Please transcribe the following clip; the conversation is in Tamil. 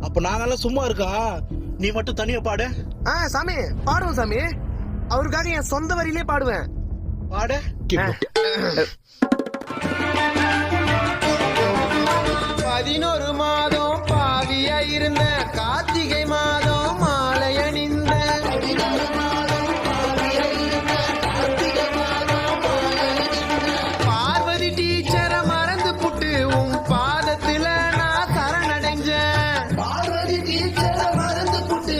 அப்ப நாங்கெல்லாம் சும்மா இருக்கா, நீ மட்டும் தனியா பாடு. சாமி பாடுவோம் சாமி. அவருக்காக என் சொந்த வரியிலே பாடுவேன். பாடு. 11 மாதம் பாவியா இருந்த கார்த்திகை மாதம் மாலை அணிந்த பார்வதி டீச்சரை மறந்து புட்டு உன் பாதத்துல நான் சரணடைஞ்சேன். பார்வதி டீச்சரை மறந்து புட்டு